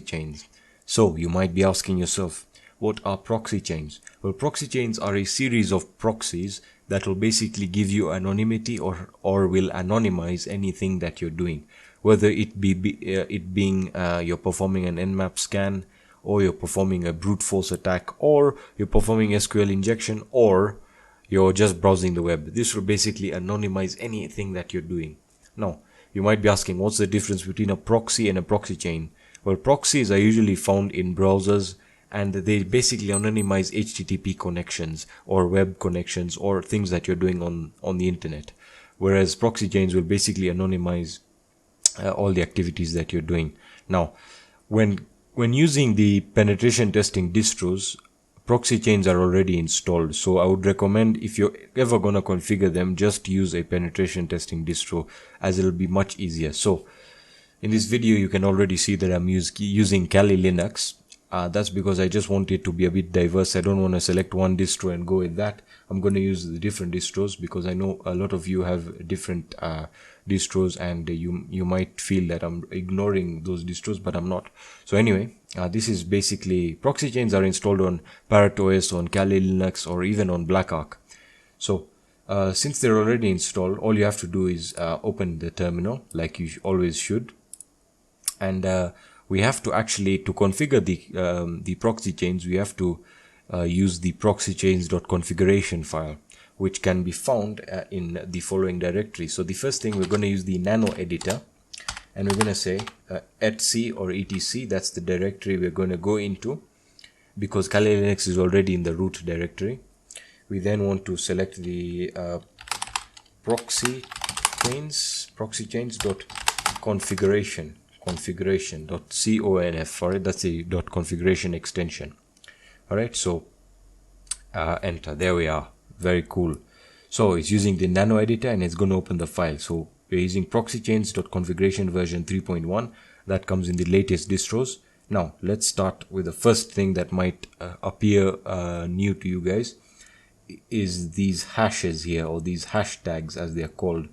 chains. So you might be asking yourself, what are proxy chains? Well, proxy chains are a series of proxies that will basically give you anonymity or will anonymize anything that you're doing, whether it being you're performing an nmap scan, or you're performing a brute force attack, or you're performing SQL injection, or you're just browsing the web. This will basically anonymize anything that you're doing. Now, you might be asking, what's the difference between a proxy and a proxy chain? Well, proxies are usually found in browsers, and they basically anonymize HTTP connections or web connections or things that you're doing on the internet. Whereas proxy chains will basically anonymize all the activities that you're doing. Now, when using the penetration testing distros, proxy chains are already installed. So I would recommend, if you're ever going to configure them, just use a penetration testing distro, as it'll be much easier. So in this video, you can already see that I'm using Kali Linux. That's because I just want it to be a bit diverse. I don't want to select one distro and go with that. I'm going to use the different distros because I know a lot of you have different distros, and you might feel that I'm ignoring those distros, but I'm not. So anyway, this is basically, proxy chains are installed on Parrot OS, on Kali Linux, or even on Black Arc. So since they're already installed, all you have to do is open the terminal like you always should, and we have to actually, to configure the proxy chains, we have to use the proxychains.configuration file, which can be found in the following directory. So the first thing, we're going to use the nano editor, and we're going to say etc or etc. That's the directory we're going to go into, because Kali Linux is already in the root directory. We then want to select the proxychains.configuration.conf. All right, that's the .configuration extension. All right, so enter. There we are. Very cool. So it's using the nano editor, and it's going to open the file. So we're using proxychains.configuration version 3.1. that comes in the latest distros. Now let's start with the first thing that might appear new to you guys, is these hashes here, or these hashtags as they are called.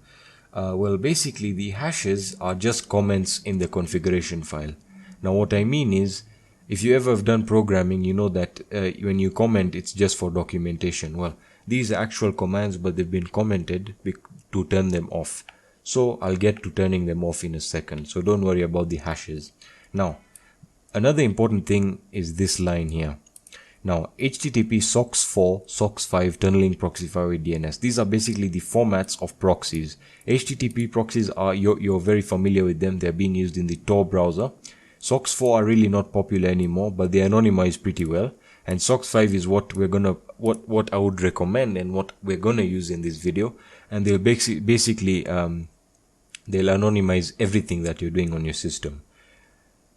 Well, basically the hashes are just comments in the configuration file. Now what I mean is, if you ever have done programming, you know that when you comment, it's just for documentation. Well, these are actual commands, but they've been commented to turn them off. So I'll get to turning them off in a second, so don't worry about the hashes. Now, another important thing is this line here. Now, HTTP SOCKS4, SOCKS5, tunneling proxy with DNS. These are basically the formats of proxies. HTTP proxies are, you're very familiar with them. They're being used in the Tor browser. SOCKS4 are really not popular anymore, but they anonymize pretty well. And SOCKS5 is what what I would recommend and what we're gonna use in this video. And they'll basically they'll anonymize everything that you're doing on your system.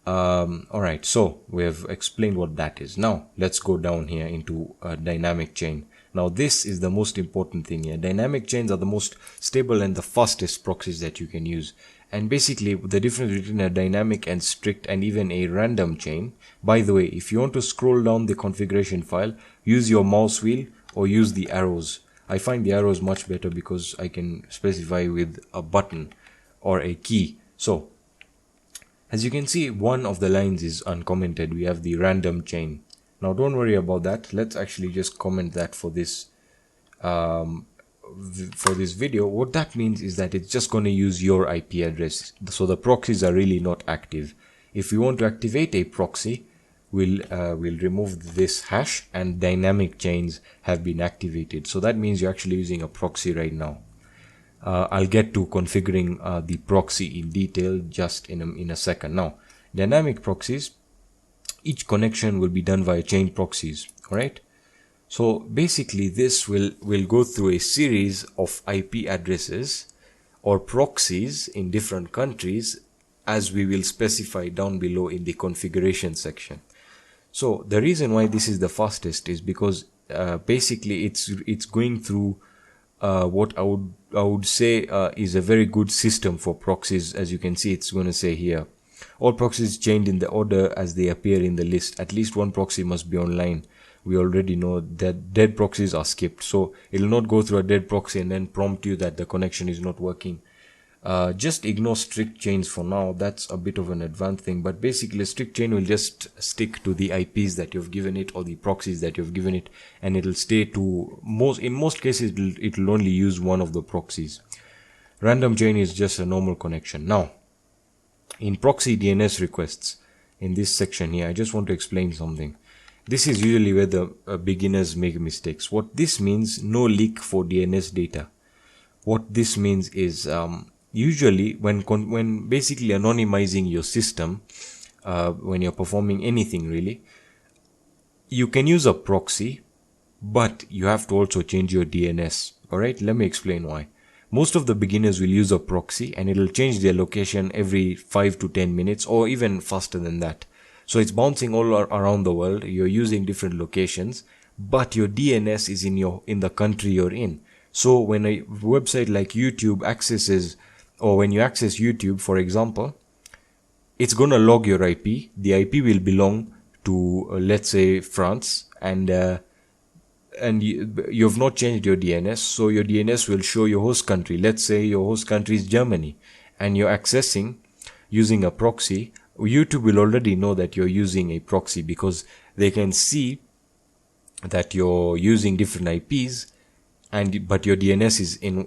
Alright, so we have explained what that is. Now let's go down here into a dynamic chain. Now this is the most important thing here. Dynamic chains are the most stable and the fastest proxies that you can use. And basically the difference between a dynamic and strict and even a random chain. By the way, if you want to scroll down the configuration file, use your mouse wheel or use the arrows. I find the arrows much better because I can specify with a button or a key. So as you can see, one of the lines is uncommented. We have the random chain. Now don't worry about that. Let's actually just comment that for this video. What that means is that it's just going to use your IP address. So the proxies are really not active. If we want to activate a proxy, we'll remove this hash, and dynamic chains have been activated. So that means you're actually using a proxy right now. I'll get to configuring the proxy in detail just in a second. Now, dynamic proxies, each connection will be done via chain proxies. All right. So basically, this will go through a series of IP addresses or proxies in different countries, as we will specify down below in the configuration section. So the reason why this is the fastest is because basically it's going through what I would say is a very good system for proxies. As you can see, it's going to say here, all proxies chained in the order as they appear in the list. At least one proxy must be online. We already know that dead proxies are skipped, so it will not go through a dead proxy and then prompt you that the connection is not working. Just ignore strict chains for now. That's a bit of an advanced thing, but basically a strict chain will just stick to the IPs that you've given it or the proxies that you've given it, and it'll stay to in most cases it'll only use one of the proxies. Random chain is just a normal connection. Now, in proxy DNS requests, in this section here, I just want to explain something. This is usually where the beginners make mistakes. What this means, no leak for DNS data. What this means is usually when basically anonymizing your system, when you're performing anything really, you can use a proxy, but you have to also change your DNS. Alright, let me explain why. Most of the beginners will use a proxy and it'll change their location every 5 to 10 minutes or even faster than that. So it's bouncing all around the world. You're using different locations, but your DNS is in the country you're in. So when a website like YouTube accesses, or when you access YouTube, for example, it's going to log your IP. The IP will belong to, let's say, France, and you've not changed your DNS, so your DNS will show your host country. Let's say your host country is Germany, and you're accessing using a proxy. YouTube will already know that you're using a proxy because they can see that you're using different IPs, but your DNS is in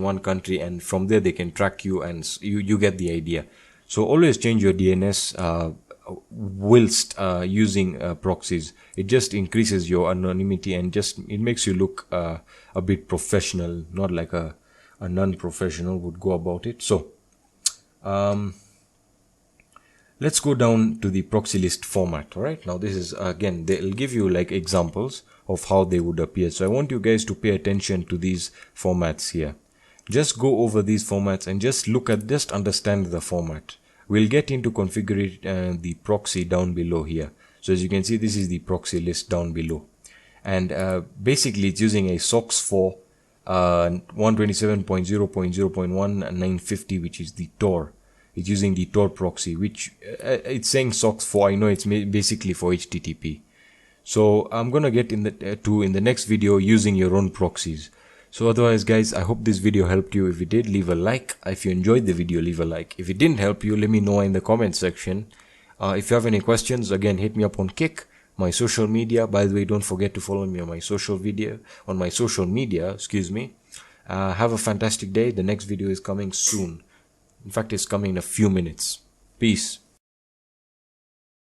one country, and from there they can track you, and you get the idea. So always change your DNS whilst using proxies. It just increases your anonymity and it makes you look a bit professional, not like a non-professional would go about it. So let's go down to the proxy list format. All right, now this is again, they'll give you like examples of how they would appear. So I want you guys to pay attention to these formats here. Just go over these formats and just understand the format. We'll get into configuring the proxy down below here. So as you can see, this is the proxy list down below, and basically it's using a SOCKS 4 127.0.0.1950, which is the Tor. It's using the Tor proxy, which it's saying SOCKS 4. I know it's basically for HTTP. So I'm gonna get in the next video using your own proxies. So otherwise guys, I hope this video helped you. If it did, leave a like. If you enjoyed the video, leave a like. If it didn't help you, let me know in the comment section. If you have any questions, again, hit me up on Kick, my social media. By the way, don't forget to follow me on my social media, excuse me. Have a fantastic day. The next video is coming soon. In fact, it's coming in a few minutes. Peace.